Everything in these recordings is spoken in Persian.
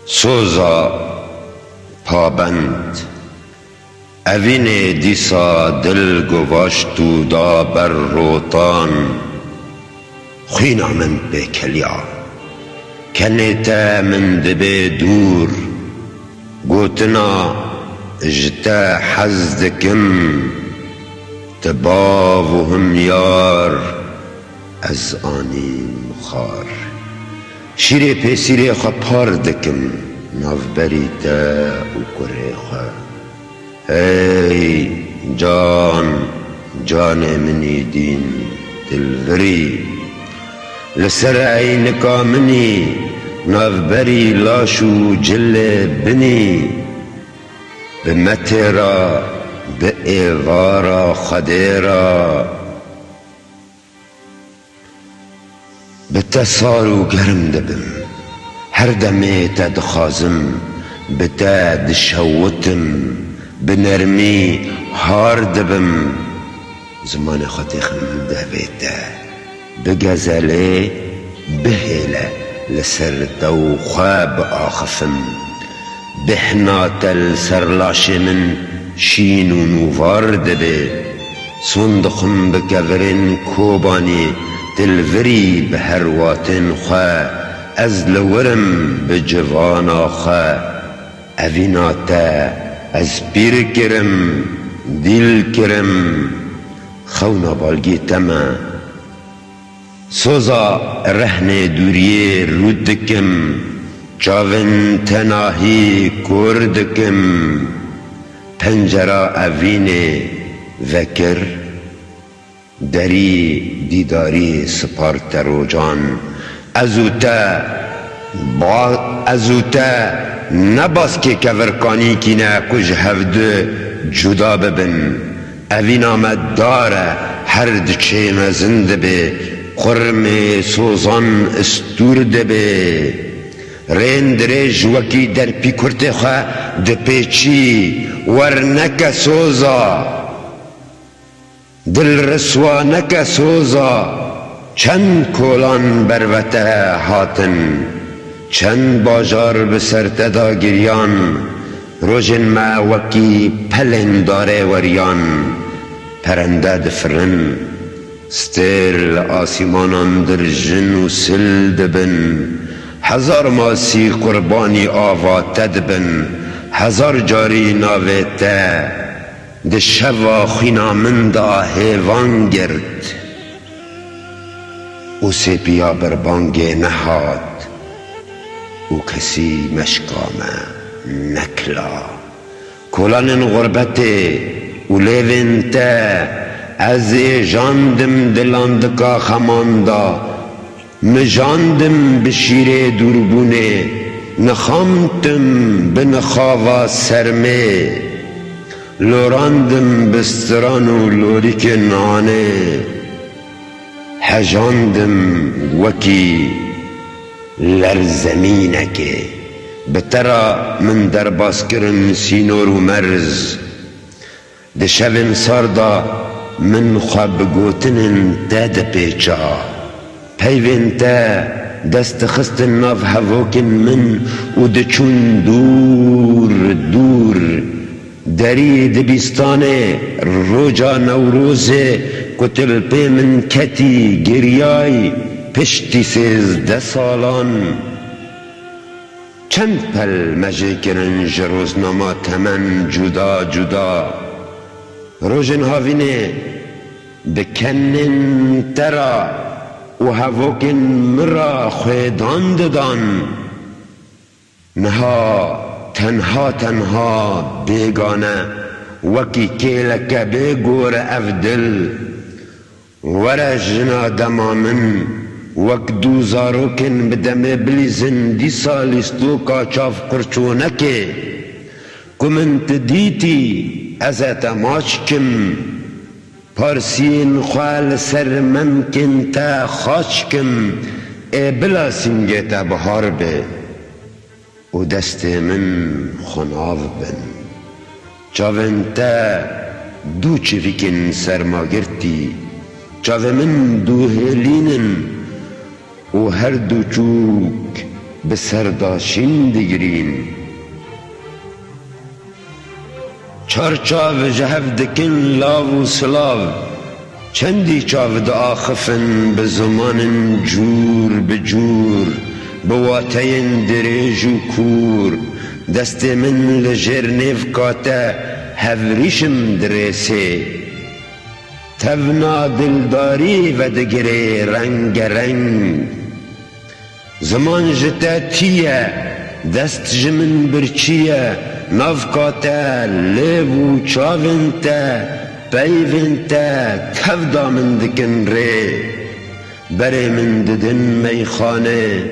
سوزا پابند اوین دیسا دل گواشتو دا بر روتان خوینا من به کلیا کنیتا من دبه دور گوتنا اجتا حزدکم تباو هم یار از آنی مخار شیره پیسیره خوا پار دکم نافبری تا و کره خوا ای جان منی دین دلوری لسر عینکا منی نافبری لاشو جل بنی به مترا به ایوارا خدیرا به تسارو گرم دبم هر دمی تدخازم به تدشوتم به نرمی هار دبم زمان خطیخم دویده به گزله بهیله لسر دو خواب آخفم بحنات السرلاش من شین و نوار دبه صندخم بکورن کوبانی دلوری به هرواتن خواه از لورم به جوانا خواه اویناتا از پیر کرم دیل کرم خونا بالگی تما سوزا رهن دوریه رودکم چاون تناهی کردکم پنجرا اوین وکر دری دیداری سپارت روجان ازوتا نباس که کورکانی کی نه کج هفده جدا ببن اوین آمد داره هر دچه مزنده به قرم سوزان استورده به رین درج وکی در پی کرته خواه دپیچی ورنک سوزا دل رسوانک سوزا چند کولان بروته هاتن چند باجار بسر تدا گریان روژن ما وکی پلن داره وریان پرنده دفرن ستر آسیمانان در جن و سل دبن هزار ماسی قربانی آوات دبن هزار جاری ناویته ده شوا خینا من دا حیوان گرد او سپیا بربانگ نهاد او کسی مشکامه نکلا کلان غربت او لیوین تا از جاندم دلاندکا خماندا مجاندم بشیر دوربونه نخامتم بنخاوا سرمه لوراندم بستران و لوریک نانه حجاندم وکی لرزمینکه بترا من در باسکرن سینور و مرز ده شوین ساردا من خواب گوتنن تا ده پیچا پیوین تا دست خستن ناف هواکن من و ده چون دور دری دبیستانه روجا نوروزه کتل پی من کتی گریای پشتی 13 سالان چند پل مجه کرن جروزنامه تمن جدا روژن هاوینه بکنن ترا و هواکن مرا خویدان ددان نها تنها بیگانه وکی کیلکه بیگور افدل ورا جنا دمامن وک دوزاروکن بدمه بلیزن دی سالیستو کا چاف قرچونکه کمنت دیتی ازت ماچکم پارسین خوال سر ممکن تا خاچکم ای بلا سنگه تا بهار به و دست من خناو بن چاون تا دو چویکن سرماگرتی چاو من دو هلینن و هر دو چوک به سرداشین دگریم چارچاو جهف دکن لاو و سلاو چندی چاو دا آخفن به زمان جور به جور به واتین دریج و کور دست من لجر نیف کاته هفریشم درسه تونا دلداری و دگره رنگ رنگ زمان جتا تیه دست جمن برچیه نافکاته لیو و چاونته پیونته تفدا من دکن ری بره من ددن میخانه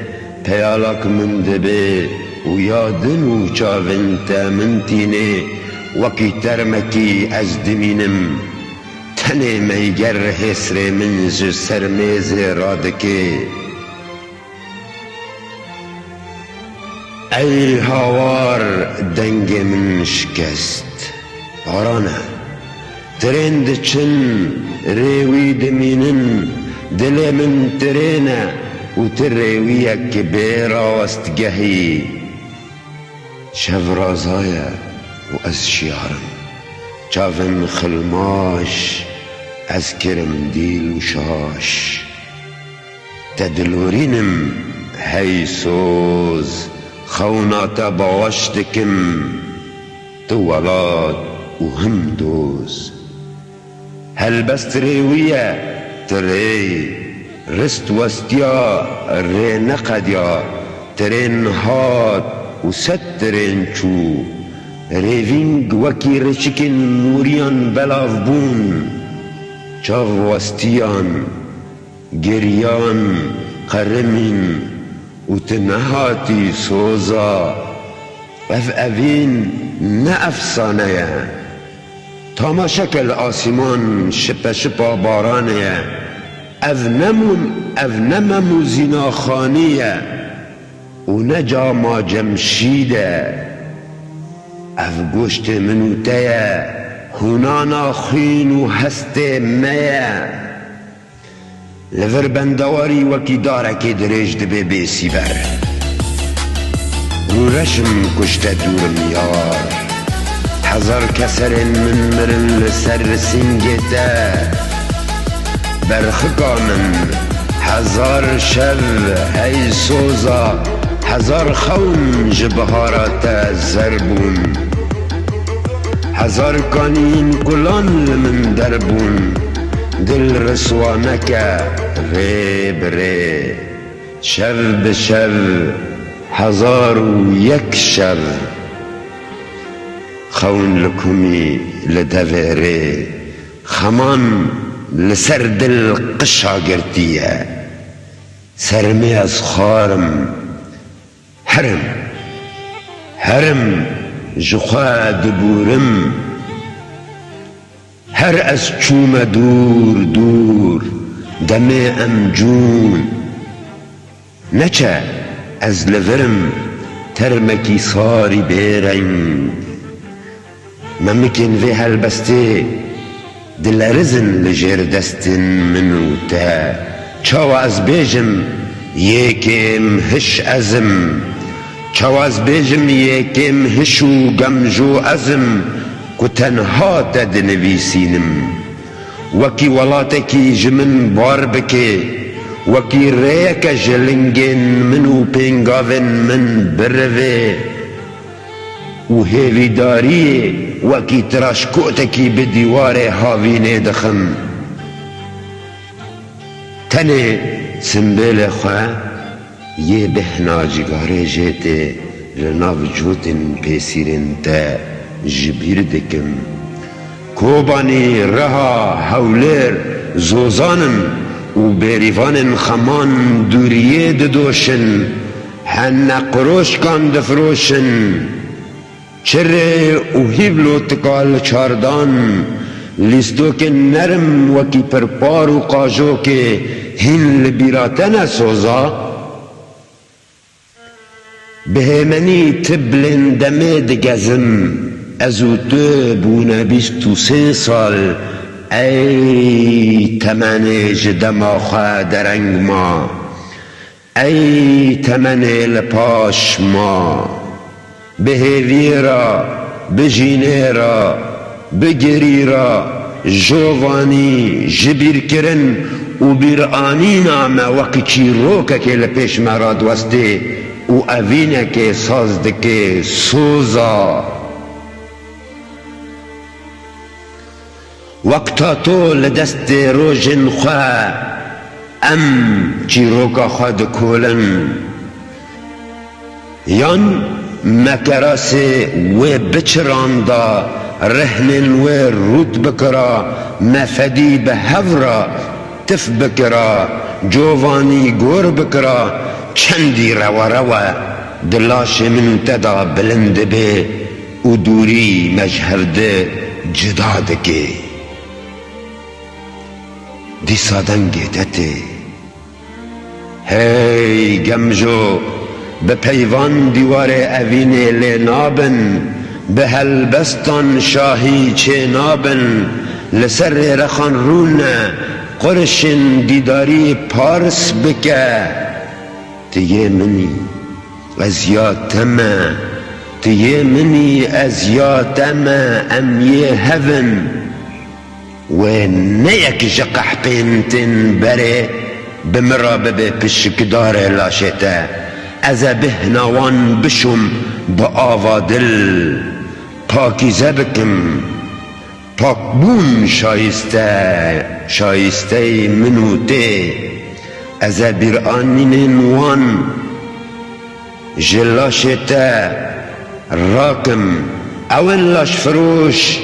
پیالاک من دبه و یادن و چاونته من تینه وکی ترمکی از دمینم تنه میگر حسر من جو سرمیز رادکه ای هاوار دنگ من شکست آرانه ترند چن ریوی دمینن دل من ترینه و تریویه که بیراست گهی شب رازایه و از شیارم چاون خلماش از کرم دیل و شاش تدلورینم هی سوز خوناتا باوش دکم تو ولاد و هم دوز هل بست ریویه تری رست وستیا ری نقدیا ترین هات و ست ترین چو ریوینگ وکی رچکن نوریان بلاف بون چاو وستیان گریان قرمین و تنهاتی سوزا اوین نه افسانه تاما شکل آسمان شپا شپا بارانه او نممو زیناخانیه و نجا ما جمشیده او گوشت منوته هنانا خین و هست میه لور بندواری وکی داره که دریج دبه بیسی بر رو رشم کشته دورم یار هزار کسر من مرن لسر سنگته برخکا من هزار شب هی سوزا هزار خون جبهارات زربون هزار کانین کلان من دربون دل رسوانک ریب ری شب به شب هزار و یک شب خون لکمی لدوره خمان لسر دل قشا گرتیه سرمی از خارم هرم جخوا دبورم هر از چوم دور دور دمی امجون نچه از لورم ترمکی ساری بیرنگ ممکن وی هلبسته دل رزن لجر دستن منو تا چاو از بیجم یکم هش ازم چاو از بیجم یکم هشو گمجو ازم که تنها تد نویسینم وکی ولاتکی جمن بار بکه وکی ریک جلنگین منو پینگاون من بروه و هیویداری وکی تراشکوتکی به دیوار هاوینه دخم تنه سنبیل خواه یه بهنا جگاره جیته لناو جوتن پیسیرن تا جبیر دکم کوبانی رها هولر زوزانن و بیریوان خمان دوریه ددوشن هن قروش کان دفروشن چره و هیبلو تکال چاردان لیستو که نرم وکی پرپار و قاجو که هین لبیراتن سوزا بهمنی تبلن دمه دگزم ازو تو بونه 23 سال ای تمنه جدما خواه درنگ ما ای تمن لپاش ما بهیوی را بجینه را بگری را جوانی جبیر کرن و بیرانی نامه وقی چی روکه که لپیش مراد وسته و اوینه که سازده که سوزا وقتا تو لدست روژن خواه ام چی روکا خود کولن یان مکراس و بچراندا رهنن و روت بکرا مفدی به هورا تف بکرا جوانی گور بکرا چندی روا روا دلاش من تدا بلند به و دوری مجهرده جدا دکه دی سادنگی دته هی گمجو به پیوان دیوار اوین لنابن به هلبستان شاهی چه نابن لسر رخان رون قرشن دیداری پارس بکه تیه منی از یاتمه تیه منی از یاتمه ام یه هون و نیک جقح پینتن بره بمرابه پشکدار لاشته از به نوان بشم با آوادل پاکیزه بکم پاکبون شایسته منوته از بیرانین وان جلاشته راکم اول لاش فروش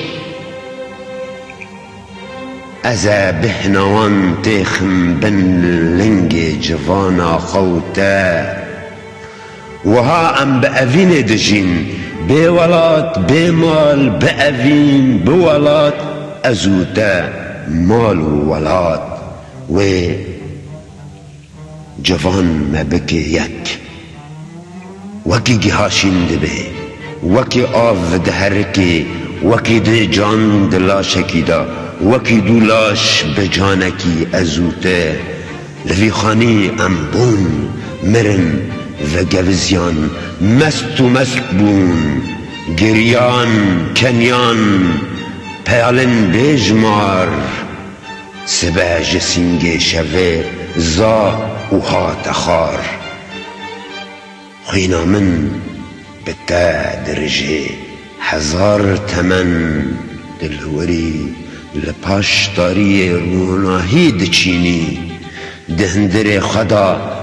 از بهنوان تخم بن لنگ جوانا خوته وها ام بأوین دجین به ولات به مال بأوین به ولات ازوته مال و ولات و جوان ما بکی یک وکی گهاشین دبه وکی آف دهرکی وکی ده جان دلاشکی دا وکی دولاش بجانکی ازوته لوی خانی ام بون مرن و گوزیان مست و مست بون گریان کنیان پیالن بجمار سبه جسینگ شوه زا و هات خار خینا من بتا درجه هزار تمن دلوری لپاش تاری روناهی دچینی دهندر خدا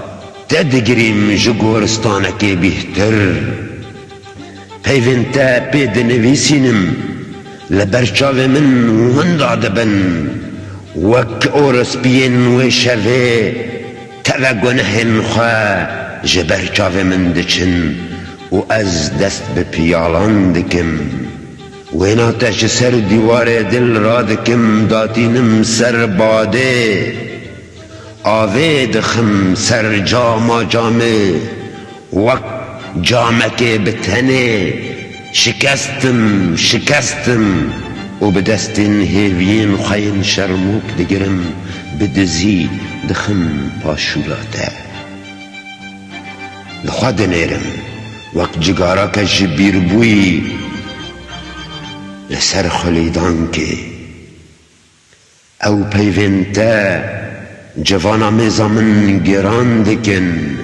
تدگریم جگورستانکی بهتر پیونتا پید نویسینم لبرچاو من وندع دبن وک اورس بین و شوه توا گنهن خواه جبرچاو من دچن و از دست به پیالان دکم وینا تش سر دیوار دل را دکم داتینم سر باده آوه دخم سر جاما جامه وقت جامه که بتنه شکستم و به دستین هیوین خواین شرموک دگرم بدزی دخم پاشولاته لخواد نیرم وقت جگارا که جبیر بوی لسر خلیدان که او پیونتا جوانا میزامن گران دکن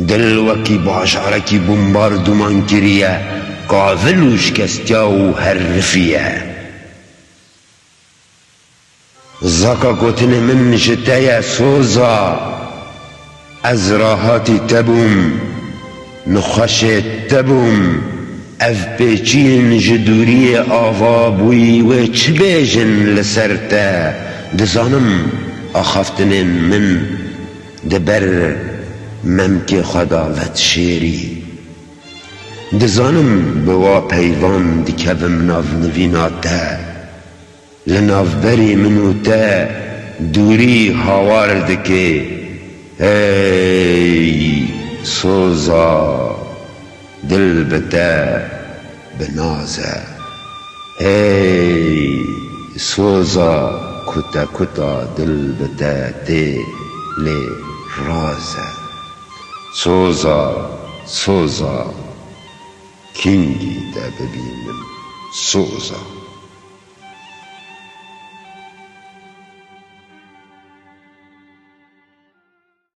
دل وکی باشارکی بمباردمان کریه قاولوش کستیا و حرفیه زاکا گوتن من جتای سوزا از راحاتی تبوم نخوش تبوم اف پیچین جدوری آوا بوی و چه بیجن لسرتا دزانم آخافتنین من دبر ممک خداوت شیری دزانم بوا پیوان دکوم ناو نویناتا لناو بری منو تا دوری هاوار دکه ای سوزا دل بتا بنازه ای سوزا کتا کتا دل بتا تی لی رازه سوزا سوزا کینگی ده ببینم سوزا